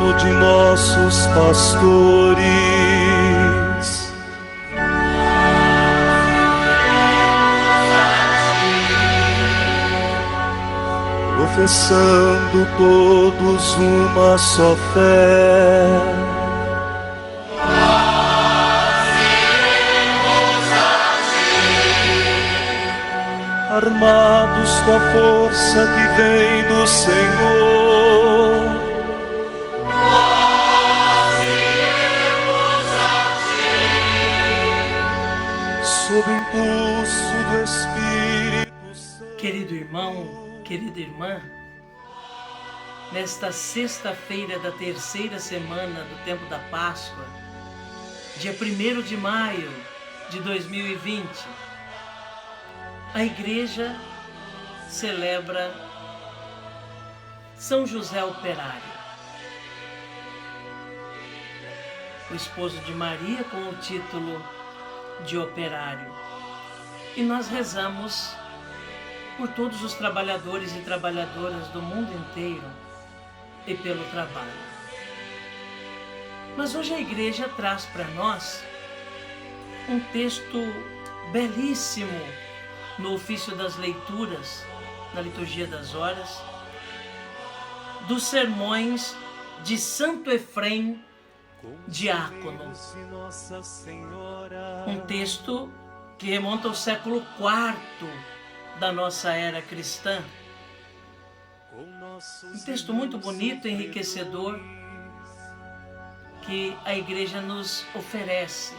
sono de nossos pastores. Professando todos uma só fé, armados com a força que vem do Senhor, nós iremos a ti, sob o impulso do Espírito Santo. Querido irmão, querida irmã, nesta sexta-feira da terceira semana do tempo da Páscoa, dia 1º de maio de 2020, a Igreja celebra São José Operário, o esposo de Maria, com o título de operário. E nós rezamos por todos os trabalhadores e trabalhadoras do mundo inteiro e pelo trabalho. Mas hoje a Igreja traz para nós um texto belíssimo no ofício das leituras, na liturgia das horas, dos sermões de Santo Efrem, diácono. Um texto que remonta ao século IV da nossa era cristã. Um texto muito bonito, enriquecedor, que a Igreja nos oferece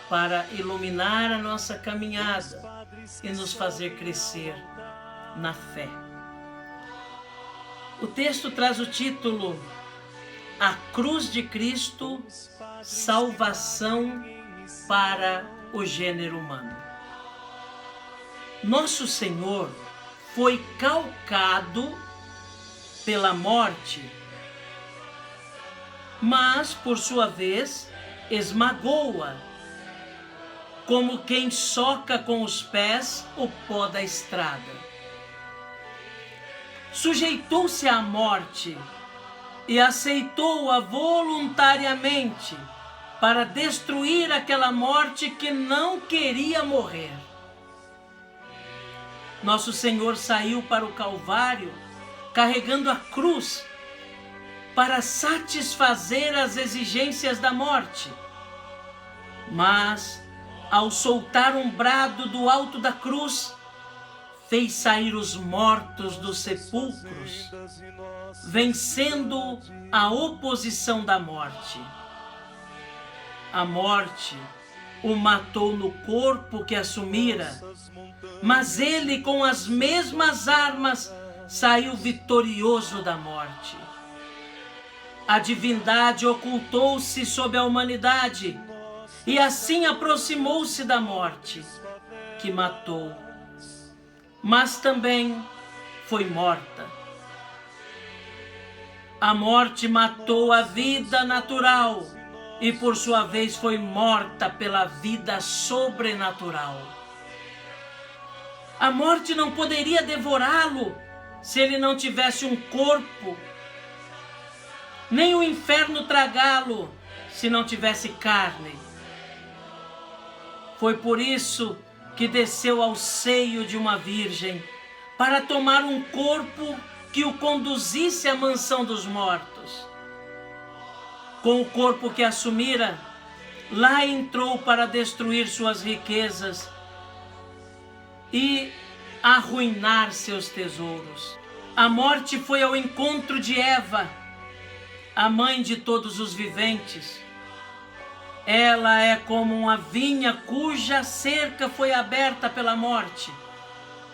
para iluminar a nossa caminhada e nos fazer crescer na fé. O texto traz o título A Cruz de Cristo, Salvação para o Gênero Humano. Nosso Senhor foi calcado pela morte, mas, por sua vez, esmagou-a, como quem soca com os pés o pó da estrada. Sujeitou-se à morte e aceitou-a voluntariamente para destruir aquela morte que não queria morrer. Nosso Senhor saiu para o Calvário carregando a cruz para satisfazer as exigências da morte. Mas, ao soltar um brado do alto da cruz, fez sair os mortos dos sepulcros, vencendo a oposição da morte. A morte o matou no corpo que assumira, mas ele, com as mesmas armas, saiu vitorioso da morte. A divindade ocultou-se sob a humanidade e assim aproximou-se da morte, que matou, mas também foi morta. A morte matou a vida natural e, por sua vez, foi morta pela vida sobrenatural. A morte não poderia devorá-lo se ele não tivesse um corpo, nem o inferno tragá-lo se não tivesse carne. Foi por isso que desceu ao seio de uma virgem, para tomar um corpo que o conduzisse à mansão dos mortos. Com o corpo que assumira, lá entrou para destruir suas riquezas e arruinar seus tesouros. A morte foi ao encontro de Eva, a mãe de todos os viventes. Ela é como uma vinha cuja cerca foi aberta pela morte,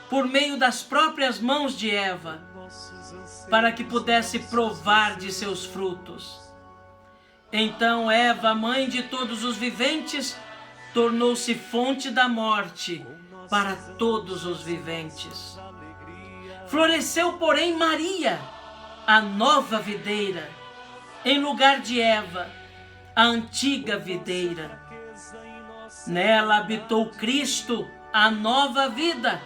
por meio das próprias mãos de Eva, para que pudesse provar de seus frutos. Então Eva, mãe de todos os viventes, tornou-se fonte da morte para todos os viventes. Floresceu, porém, Maria, a nova videira, em lugar de Eva, a antiga videira. Nela habitou Cristo, a nova vida,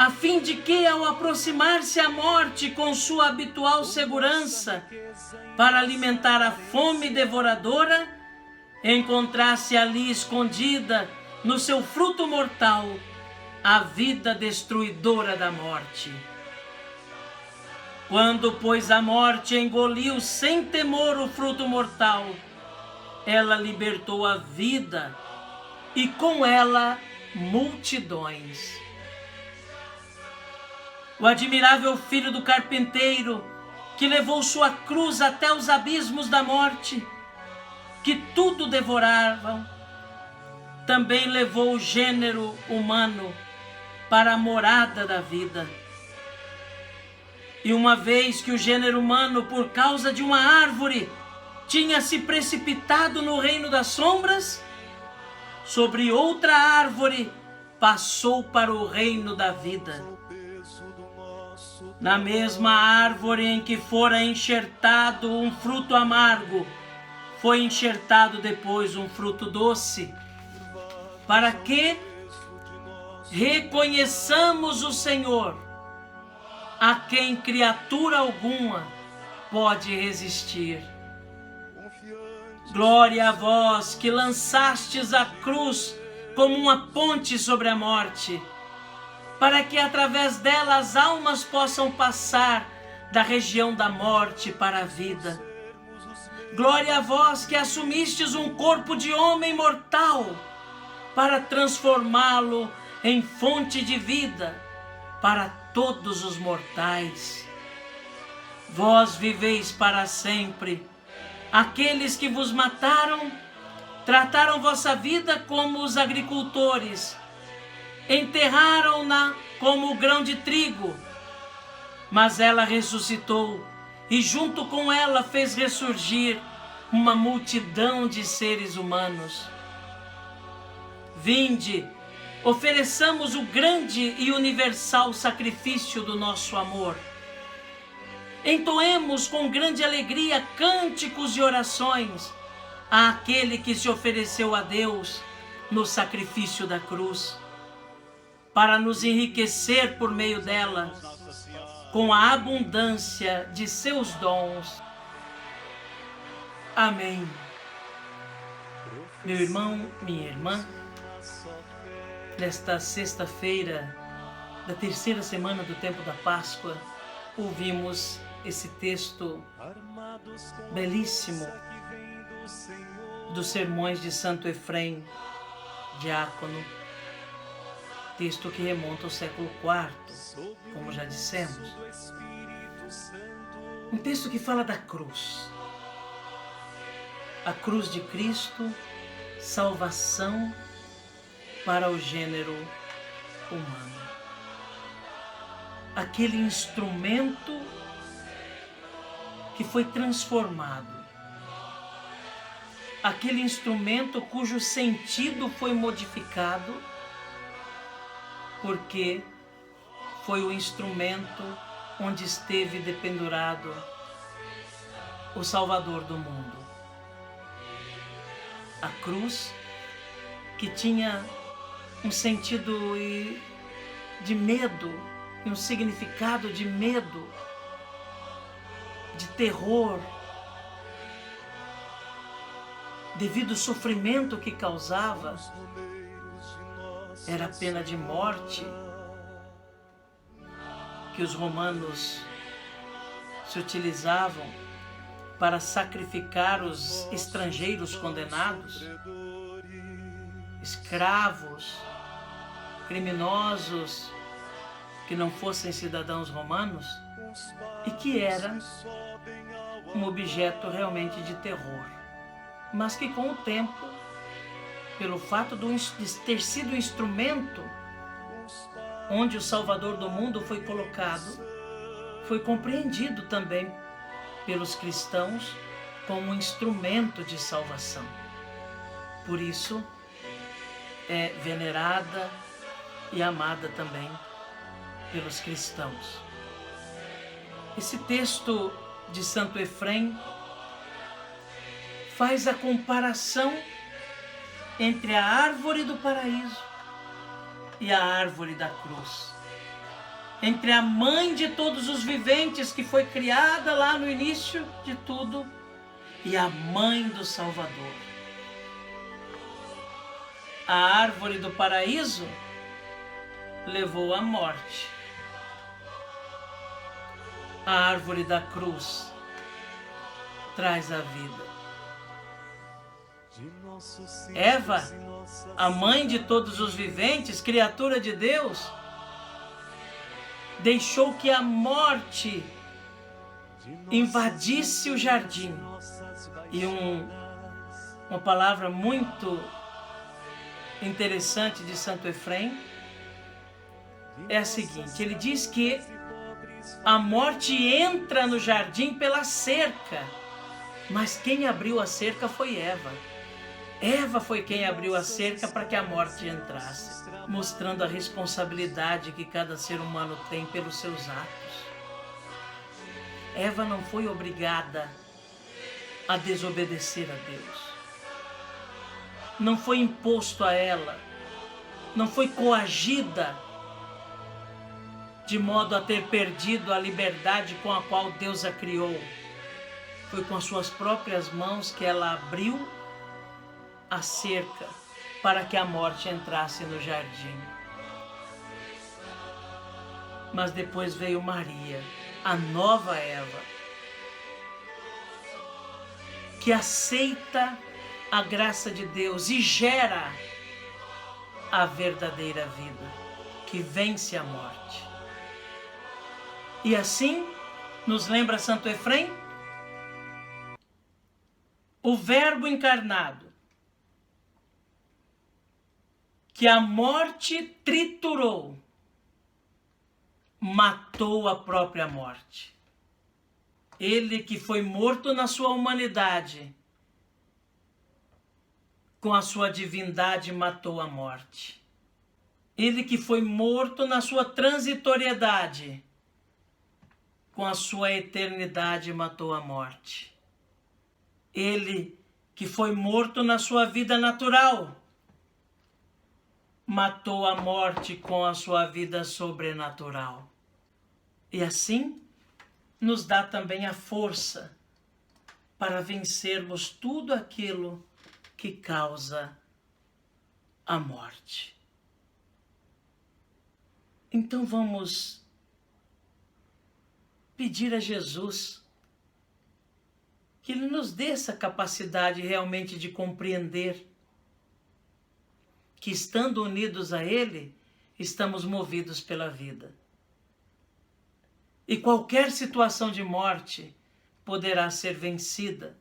a fim de que, ao aproximar-se a morte com sua habitual segurança, para alimentar a fome devoradora, encontrasse ali escondida, no seu fruto mortal, a vida destruidora da morte. Quando, pois, a morte engoliu sem temor o fruto mortal, ela libertou a vida e com ela multidões. O admirável filho do carpinteiro, que levou sua cruz até os abismos da morte, que tudo devoravam, também levou o gênero humano para a morada da vida. E uma vez que o gênero humano, por causa de uma árvore, tinha se precipitado no reino das sombras, sobre outra árvore passou para o reino da vida. Na mesma árvore em que fora enxertado um fruto amargo, foi enxertado depois um fruto doce, para que reconheçamos o Senhor, a quem criatura alguma pode resistir. Glória a vós que lançastes a cruz como uma ponte sobre a morte, para que através dela as almas possam passar da região da morte para a vida. Glória a vós que assumistes um corpo de homem mortal, para transformá-lo em fonte de vida para todos os mortais. Vós viveis para sempre. Aqueles que vos mataram, trataram vossa vida como os agricultores, enterraram-na como o grão de trigo, mas ela ressuscitou e junto com ela fez ressurgir uma multidão de seres humanos. Vinde, ofereçamos o grande e universal sacrifício do nosso amor. Entoemos com grande alegria cânticos e orações àquele que se ofereceu a Deus no sacrifício da cruz, para nos enriquecer por meio dela, com a abundância de seus dons. Amém. Meu irmão, minha irmã, nesta sexta-feira da terceira semana do tempo da Páscoa, ouvimos esse texto belíssimo dos sermões de Santo Efrém, diácono, texto que remonta ao século IV, como já dissemos. Um texto que fala da cruz. A cruz de Cristo, salvação para o gênero humano. Aquele instrumento que foi transformado. Aquele instrumento cujo sentido foi modificado, porque foi o instrumento onde esteve dependurado o Salvador do mundo. A cruz, que tinha um sentido de medo, e um significado de medo, de terror, devido ao sofrimento que causava. Era a pena de morte que os romanos se utilizavam para sacrificar os estrangeiros condenados, escravos, criminosos que não fossem cidadãos romanos, e que era um objeto realmente de terror, mas que com o tempo, pelo fato de ter sido um instrumento onde o Salvador do mundo foi colocado, foi compreendido também pelos cristãos como um instrumento de salvação. Por isso, é venerada e amada também pelos cristãos. Esse texto de Santo Efrém faz a comparação entre a árvore do paraíso e a árvore da cruz. entre a mãe de todos os viventes, que foi criada lá no início de tudo, e a mãe do Salvador. A árvore do paraíso levou à morte. A árvore da cruz traz a vida. Eva, a mãe de todos os viventes, criatura de Deus, deixou que a morte invadisse o jardim. E uma palavra muito interessante de Santo Efrem é a seguinte: ele diz que a morte entra no jardim pela cerca, mas quem abriu a cerca foi Eva. Eva foi quem abriu a cerca para que a morte entrasse, mostrando a responsabilidade que cada ser humano tem pelos seus atos. Eva não foi obrigada a desobedecer a Deus. Não foi imposto a ela, não foi coagida de modo a ter perdido a liberdade com a qual Deus a criou. Foi com as suas próprias mãos que ela abriu a cerca para que a morte entrasse no jardim. Mas depois veio Maria, a nova Eva, que aceita a graça de Deus e gera a verdadeira vida, que vence a morte. E assim, nos lembra Santo Efrem, o Verbo encarnado, que a morte triturou, matou a própria morte. Ele que foi morto na sua humanidade, com a sua divindade matou a morte. Ele que foi morto na sua transitoriedade, com a sua eternidade matou a morte. Ele que foi morto na sua vida natural, matou a morte com a sua vida sobrenatural. E assim nos dá também a força para vencermos tudo aquilo que causa a morte. Então vamos pedir a Jesus que Ele nos dê essa capacidade realmente de compreender que, estando unidos a Ele, estamos movidos pela vida. E qualquer situação de morte poderá ser vencida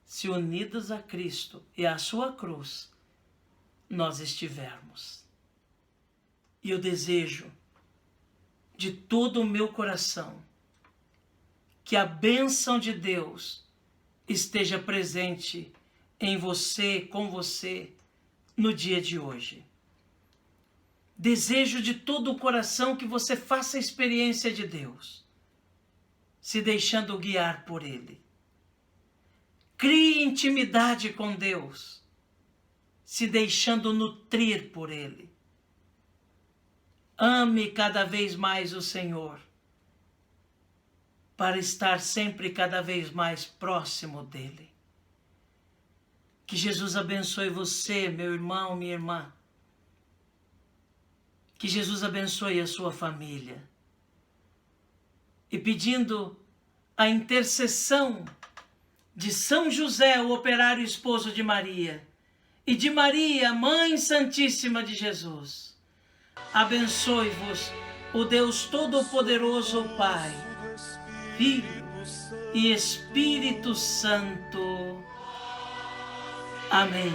se unidos a Cristo e à sua cruz nós estivermos. E eu desejo de todo o meu coração que a bênção de Deus esteja presente em você, com você, no dia de hoje. Desejo de todo o coração que você faça a experiência de Deus, se deixando guiar por Ele. Crie intimidade com Deus, se deixando nutrir por Ele. Ame cada vez mais o Senhor, para estar sempre cada vez mais próximo dEle. Que Jesus abençoe você, meu irmão, minha irmã. Que Jesus abençoe a sua família. E pedindo a intercessão de São José, o operário esposo de Maria, e de Maria, Mãe Santíssima de Jesus, abençoe-vos o Deus Todo-Poderoso, Pai, Filho e Espírito Santo. Amém.